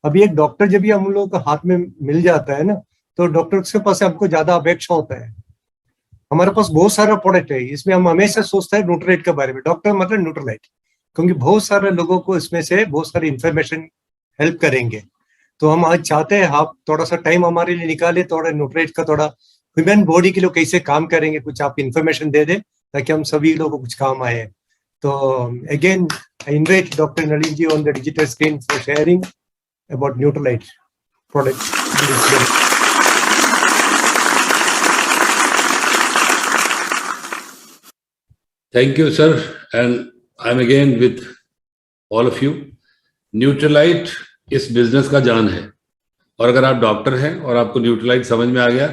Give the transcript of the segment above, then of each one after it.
अभी एक डॉक्टर जब भी हम लोग को हाथ में मिल जाता है ना, तो डॉक्टर के पास हमको ज्यादा अपेक्षा होता है। हमारे पास बहुत सारा प्रोडक्ट है, इसमें हम हमेशा सोचते हैं न्यूट्रलाइट के बारे में, डॉक्टर मतलब न्यूट्रलाइट, क्योंकि बहुत सारे लोगों को इसमें से बहुत सारी इंफॉर्मेशन हेल्प करेंगे। तो हम आज चाहते हैं आप थोड़ा सा टाइम हमारे लिए निकाले, थोड़ा न्यूट्रलाइट का थोड़ा ह्यूमन बॉडी के लिए कैसे काम करेंगे, कुछ आप इंफॉर्मेशन दे दे ताकि हम सभी लोगों को कुछ काम आए। तो again I invite doctor Nalin ji on the digital screen for sharing about Nutrilite product. Thank you, sir. And I'm again with all of you. Nutrilite इस बिजनेस का जान है, और अगर आप डॉक्टर हैं और आपको न्यूट्रलाइट समझ में आ गया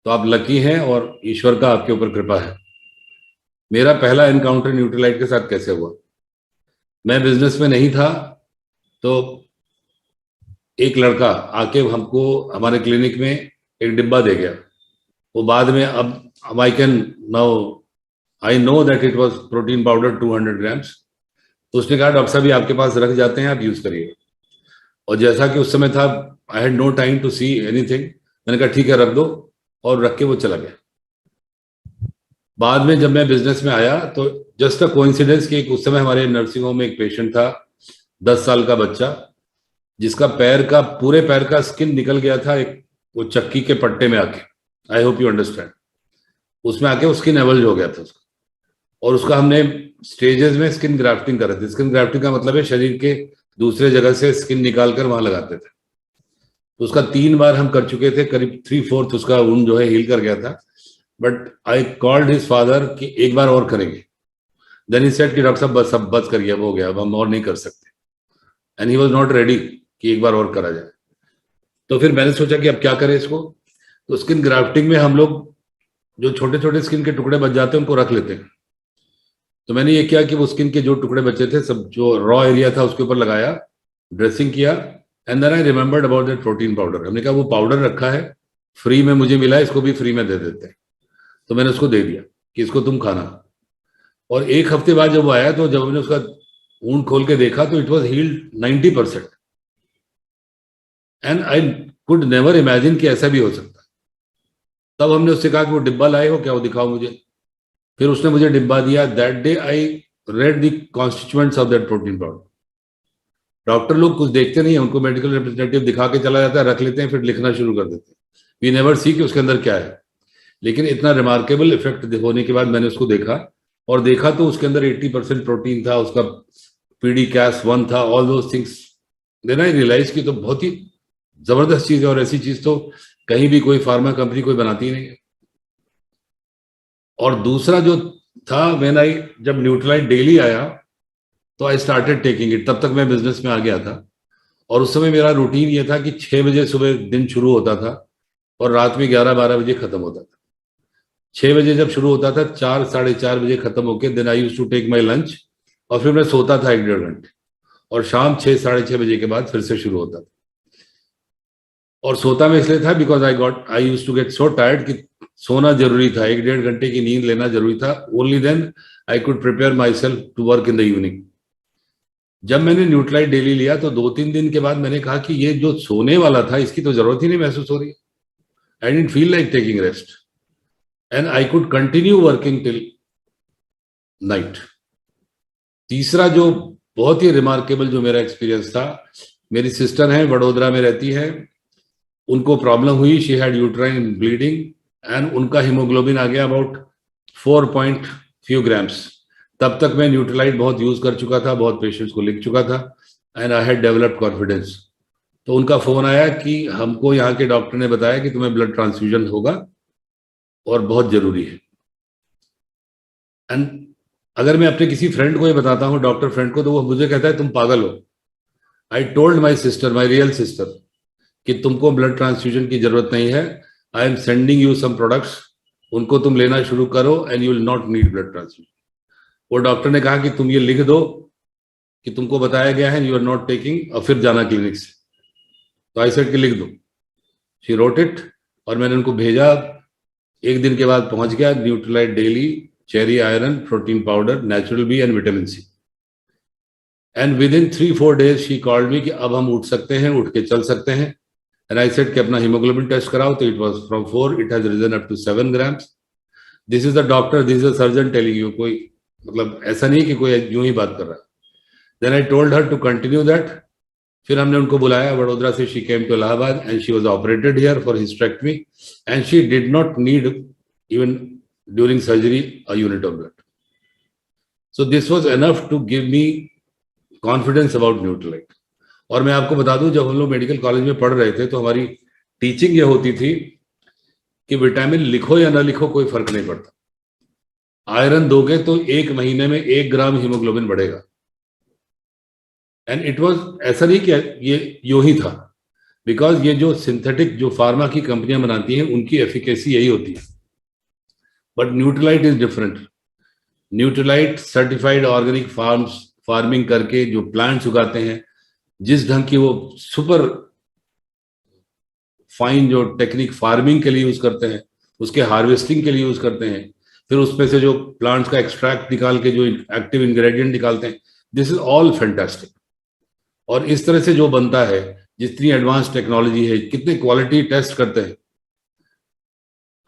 तो आप लकी हैं और ईश्वर का आपके ऊपर कृपा है। मेरा पहला एनकाउंटर न्यूट्रलाइट के साथ कैसे हुआ, मैं बिजनेस में नहीं था, तो एक लड़का आके हमको हमारे क्लिनिक में एक डिब्बा दे गया। वो बाद में अब I know that it was protein powder 200 grams. तो उसने कहा डॉक्टर साहब ये आपके पास रख जाते हैं, आप यूज करिए। और जैसा कि उस समय था, I had no time to see anything, मैंने कहा ठीक है रख दो, और रख के वो चला गया। बाद में जब मैं बिजनेस में आया तो जस्ट अ कोइंसिडेंस कि उस समय हमारे नर्सिंग होम में एक पेशेंट था, 10 साल का बच्चा, जिसका पूरे पैर का स्किन निकल गया था एक वो चक्की के पट्टे में आके। I hope you understand. उसमें आके वो स्किन एवल्ज हो गया था उसका, और उसका हमने स्टेजेस में स्किन ग्राफ्टिंग कर रहे थे। स्किन ग्राफ्टिंग का मतलब है शरीर के दूसरे जगह से स्किन निकाल कर वहां लगाते थे। तो उसका 3 बार हम कर चुके थे, करीब 3/4 उसका वुंड जो है हील कर गया था। But I called his father कि एक बार और करेंगे। देन ही सेड कि डॉक्टर साहब बस, अब बस करिए, अब हो गया, अब हम और नहीं कर सकते। And he was not ready कि एक बार और करा जाए। तो फिर मैंने सोचा कि अब क्या करें इसको। तो स्किन ग्राफ्टिंग में हम लोग जो छोटे छोटे स्किन के टुकड़े बच जाते हैं उनको रख लेते हैं। तो मैंने ये किया कि वो स्किन के जो टुकड़े बचे थे सब, जो रॉ एरिया था उसके ऊपर लगाया, ड्रेसिंग किया। And then I remembered about that protein powder. हमने कहा वो पाउडर रखा है, फ्री में मुझे मिला है, इसको भी फ्री में दे देते हैं। तो मैंने उसको दे दिया कि इसको तुम खाना। और एक हफ्ते बाद जब वो आया, तो जब हमने उसका ऊन खोल के देखा तो it was healed 90%। And I could never imagine कि ऐसा भी हो सकता है। तब हमने उससे कहा कि वो डिब्बा लाए हो क्या, वो दिखाओ मुझे। फिर उसने मुझे डिब्बा दिया। That day I read the constituents of that protein powder. Doctor लोग कुछ देखते नहीं है, उनको मेडिकल रिप्रेजेंटेटिव दिखा के चला जाता है, रख लेते हैं, फिर लिखना शुरू कर देते हैं। वी नेवर सी कि उसके अंदर क्या है। लेकिन इतना रिमार्केबल इफेक्ट होने के बाद मैंने उसको देखा, और देखा तो उसके अंदर 80% प्रोटीन था, उसका PDCAS1 था, all those things. Then I realize की तो बहुत ही जबरदस्त चीज है, और ऐसी चीज तो कहीं भी कोई फार्मा कंपनी कोई बनाती नहीं है। और दूसरा जो था, व्हेन आई जब न्यूट्रलाइट डेली आया तो आई स्टार्टेड टेकिंग इट। तब तक मैं बिजनेस में आ गया था, और उस समय मेरा रूटीन ये था कि 6 बजे सुबह दिन शुरू होता था और रात में 11-12 बजे खत्म होता था। 6 बजे जब शुरू होता था, 4 साढ़े 4 बजे खत्म होके then I used to take my lunch, और फिर मैं सोता था 1-1.5 घंटे, और शाम 6 साढ़े 6 बजे के बाद फिर से शुरू होता था। और सोता मैं इसलिए था because I used to get so tired कि सोना जरूरी था, 1-1.5 घंटे की नींद लेना जरूरी था। Only then I could prepare myself to work in the evening. जब मैंने न्यूट्रलाइट डेली लिया तो 2-3 दिन के बाद मैंने कहा कि ये जो सोने वाला था इसकी तो जरूरत ही नहीं महसूस हो रही। I didn't feel like taking rest, and I could continue working till night. तीसरा जो बहुत ही रिमार्केबल जो मेरा एक्सपीरियंस था, मेरी सिस्टर है, वडोदरा में रहती है, उनको प्रॉब्लम हुई, she had uterine bleeding, and उनका हीमोग्लोबिन आ गया अबाउट 4 पॉइंट फ्यू ग्राम्स। तब तक मैं न्यूट्रलाइट बहुत यूज कर चुका था, बहुत पेशेंट्स को लिख चुका था, and I had developed confidence. तो उनका फोन आया कि हमको यहाँ के डॉक्टर ने बताया कि तुम्हें ब्लड ट्रांसफ्यूजन होगा और बहुत जरूरी है। एंड अगर मैं अपने किसी फ्रेंड को ये बताता हूँ, डॉक्टर फ्रेंड को, तो वो मुझे कहता है तुम पागल हो। I told my sister, my real sister, कि तुमको ब्लड ट्रांसफ्यूजन की जरूरत नहीं है, I am sending you some products, उनको तुम लेना शुरू करो and you will not need blood transfusion. वो डॉक्टर ने कहा कि तुम ये लिख दो कि तुमको बताया गया है, यू आर नॉट टेकिंग, और फिर जाना क्लिनिक से। तो आई सेड कि लिख दो। शी रोट इट, और मैंने उनको भेजा। एक दिन के बाद पहुंच गया Nutrilite daily, cherry iron, protein powder, natural B and vitamin C. And within 3-4 days she called me कि अब हम उठ सकते हैं, उठ के चल सकते हैं. एंड आई सेड कि अपना हीमोग्लोबिन टेस्ट कराओ. तो it was from 4 it has risen up to 7 grams. This is the doctor, this is the surgeon telling you. कोई मतलब ऐसा नहीं कि कोई यूं ही बात कर रहा है. Then I told her to continue that. फिर हमने उनको बुलाया वडोदरा से. She came to Allahabad and she was operated here for hysterectomy and she did not need even during surgery a unit of blood. So this was enough to give me confidence about Nutrilite. और मैं आपको बता दूं, जब हम लोग medical college में पढ़ रहे थे तो हमारी टीचिंग ये होती थी कि विटामिन लिखो या ना लिखो कोई फर्क नहीं पड़ता. आयरन दोगे तो 1 महीने में 1 ग्राम हीमोग्लोबिन बढ़ेगा. एंड इट वाज ऐसा नहीं कि ये यूं ही था, बिकॉज ये जो सिंथेटिक जो फार्मा की कंपनियां बनाती हैं उनकी एफिकेसी यही होती है. But Nutrilite is different. Nutrilite certified organic farming करके जो प्लांट्स उगाते हैं, जिस ढंग की वो सुपर फाइन जो टेक्निक फार्मिंग के लिए यूज करते हैं, उसके हार्वेस्टिंग के लिए यूज करते हैं, फिर उसमें से जो प्लांट्स का एक्सट्रैक्ट निकाल के जो एक्टिव इंग्रेडिएंट निकालते हैं, दिस इज ऑल फैंटास्टिक. और इस तरह से जो बनता है, जितनी एडवांस टेक्नोलॉजी है, कितने क्वालिटी टेस्ट करते हैं.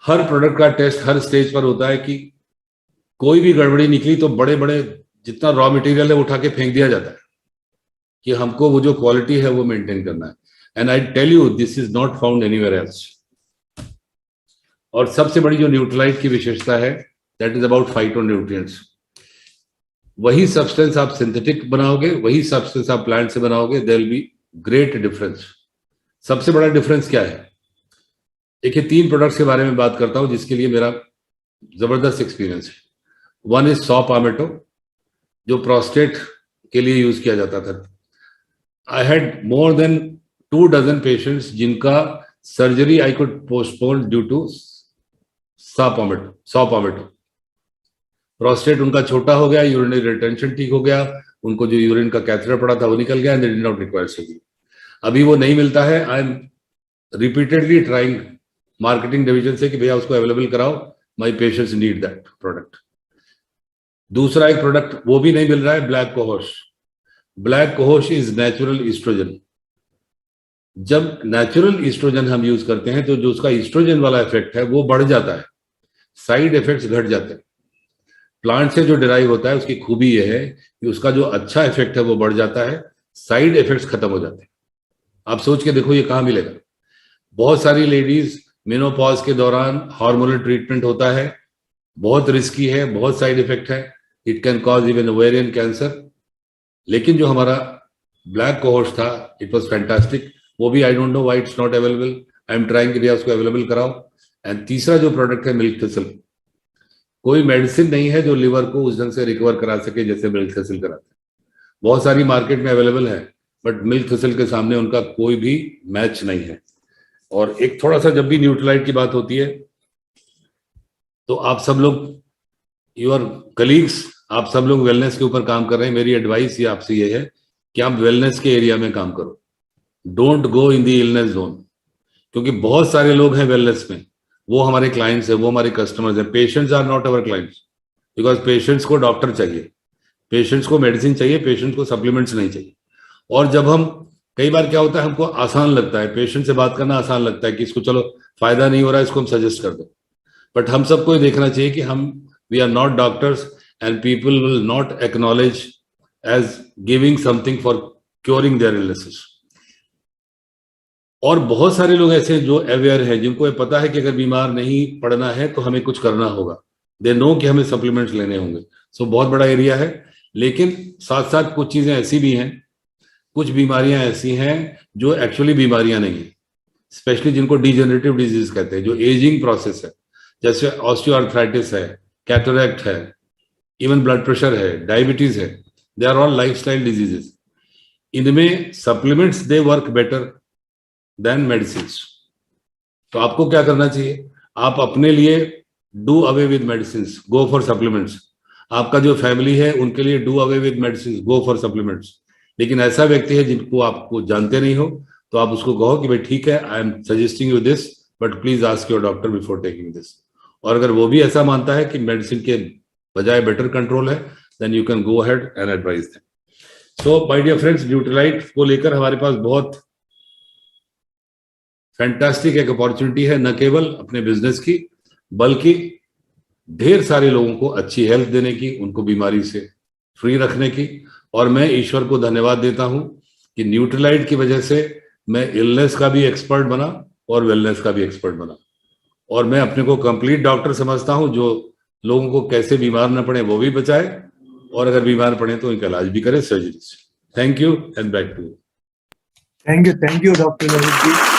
हर प्रोडक्ट का टेस्ट हर स्टेज पर होता है कि कोई भी गड़बड़ी निकली तो बड़े बड़े जितना रॉ मटेरियल है उठा के फेंक दिया जाता है कि हमको वो जो क्वालिटी है वो मेंटेन करना है. And I tell you this is not found anywhere else. और सबसे बड़ी जो न्यूट्रलाइट की विशेषता है, दैट इज अबाउट फाइटोन्यूट्रिएंट्स. वही सब्सटेंस आप सिंथेटिक बनाओगे, वही सब्सटेंस आप प्लांट से बनाओगे, there will be great difference. सबसे बड़ा डिफरेंस क्या है? देखिए, 3 प्रोडक्ट्स के बारे में बात करता हूं जिसके लिए मेरा जबरदस्त एक्सपीरियंस है. वन इज सॉ पामेटो, जो प्रोस्टेट के लिए यूज किया जाता था. I had more than 2 dozen patients जिनका surgery I could postpone due to saw palmetto. Prostate उनका छोटा हो गया, यूरिनरी रिटेंशन ठीक हो गया, उनको जो यूरिन का कैथेटर पड़ा था वो निकल गया, and they did not require surgery. अभी वो नहीं मिलता है. I am repeatedly trying marketing division से कि भैया उसको अवेलेबल कराओ, my patients need that product. दूसरा एक प्रोडक्ट वो भी नहीं मिल रहा है, black cohosh. Black cohosh is natural oestrogen. जब नेचुरल ईस्ट्रोजन हम यूज करते हैं तो जो उसका ईस्ट्रोजन वाला इफेक्ट है वो बढ़ जाता है, साइड इफेक्ट्स घट जाते हैं. प्लांट से जो डिराइव होता है उसकी खूबी यह है कि उसका जो अच्छा इफेक्ट है वो बढ़ जाता है, साइड इफेक्ट्स खत्म हो जाते हैं. आप सोच के देखो ये कहाँ मिलेगा. बहुत सारी लेडीज मेनोपॉज के दौरान हार्मोनल ट्रीटमेंट होता है, बहुत रिस्की है, बहुत साइड इफेक्ट है, it can cause even ovarian cancer. लेकिन जो हमारा ब्लैक कोहोश था, इट वॉज फैंटास्टिक. वो भी I don't know why it's not available. I am trying कि भैया उसको अवेलेबल कराओ. एंड तीसरा जो प्रोडक्ट है मिल्क थिसल. कोई मेडिसिन नहीं है जो लिवर को उस ढंग से रिकवर करा सके जैसे मिल्क थिसल कराते हैं. बहुत सारी मार्केट में अवेलेबल है, बट मिल्क थिसल के सामने उनका कोई भी मैच नहीं है. और एक थोड़ा सा, जब भी न्यूट्रलाइट की बात होती है तो आप सब लोग, योर कलीग्स, आप सब लोग वेलनेस के ऊपर काम कर रहे हैं. मेरी एडवाइस ये आपसे ये है कि आप वेलनेस के एरिया में काम करो. Don't go in the illness zone, क्योंकि बहुत सारे लोग हैं वेलनेस में, वो हमारे क्लाइंट्स हैं, वो हमारे कस्टमर्स हैं. Patients are not our clients, because patients को डॉक्टर चाहिए, पेशेंट्स को मेडिसिन चाहिए, पेशेंट्स को सप्लीमेंट्स नहीं चाहिए. और जब हम, कई बार क्या होता है, हमको आसान लगता है, पेशेंट से बात करना आसान लगता है कि इसको चलो फायदा नहीं हो रहा है, इसको हम सजेस्ट कर दो. बट हम सबको ये देखना चाहिए कि हम, we are not doctors and people will not acknowledge as giving something for curing their illnesses. और बहुत सारे लोग ऐसे हैं जो अवेयर हैं, जिनको ये पता है कि अगर बीमार नहीं पड़ना है तो हमें कुछ करना होगा. दे नो कि हमें सप्लीमेंट्स लेने होंगे. सो बहुत बड़ा एरिया है. लेकिन साथ साथ कुछ चीजें ऐसी भी हैं, कुछ बीमारियां ऐसी हैं जो एक्चुअली बीमारियां नहीं है, स्पेशली जिनको डिजेनरेटिव डिजीज कहते हैं, जो एजिंग प्रोसेस है, जैसे ऑस्टियोआर्थराइटिस है, कैटरेक्ट है, इवन ब्लड प्रेशर है, डायबिटीज है. They are all lifestyle diseases. इनमें supplements they work better than medicine. तो आपको क्या करना चाहिए? आप अपने लिए do away with medicine, go for supplements. आपका जो फैमिली है उनके लिए do away with medicine, go for supplements. लेकिन ऐसा व्यक्ति है जिनको आपको जानते नहीं हो तो आप उसको कहो कि भाई ठीक है, I am suggesting you this, but please ask your doctor before taking this. और अगर वो भी ऐसा मानता है कि मेडिसिन के बजाय बेटर कंट्रोल है, then you can go ahead and advise them. So my dear friends, Nutrilite को लेकर हमारे पास बहुत फैंटास्टिक एक अपॉर्चुनिटी है, न केवल अपने बिजनेस की बल्कि ढेर सारे लोगों को अच्छी हेल्थ देने की, उनको बीमारी से फ्री रखने की। और मैं ईश्वर को धन्यवाद देता हूं कि न्यूट्रीलाइट की वजह से मैं इलनेस का भी एक्सपर्ट बना और वेलनेस का भी एक्सपर्ट बना, और मैं अपने को कंप्लीट डॉक्टर समझता हूं जो लोगों को कैसे बीमार न पड़े वो भी बचाए, और अगर बीमार पड़े तो इनका इलाज भी करे सर्जरी से। Thank you and back to you. Thank you doctor Naveen ji.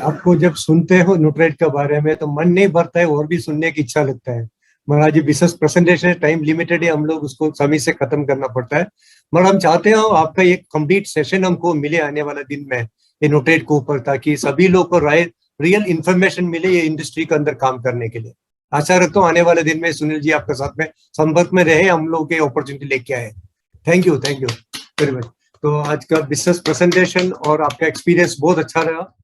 आपको जब सुनते हो न्यूट्रीलाइट के बारे में तो मन नहीं भरता है, और भी सुनने की इच्छा लगता है। मगर आज विशेष प्रेजेंटेशन टाइम लिमिटेड है, हम लोग उसको समय से खत्म करना पड़ता है। मगर हम चाहते हैं आपका एक कंप्लीट सेशन हमको मिले आने वाला दिन में ये न्यूट्रीलाइट के ऊपर, ताकि सभी लोग को रियल इंफॉर्मेशन मिले ये इंडस्ट्री के अंदर काम करने के लिए। आशा रखता हूँ आने वाले दिन में सुनील जी आपके साथ में संपर्क में रहे, हम लोग के अपॉर्चुनिटी लेके आए। Thank you very much. तो आज का बिजनेस प्रेजेंटेशन और आपका एक्सपीरियंस बहुत अच्छा रहा।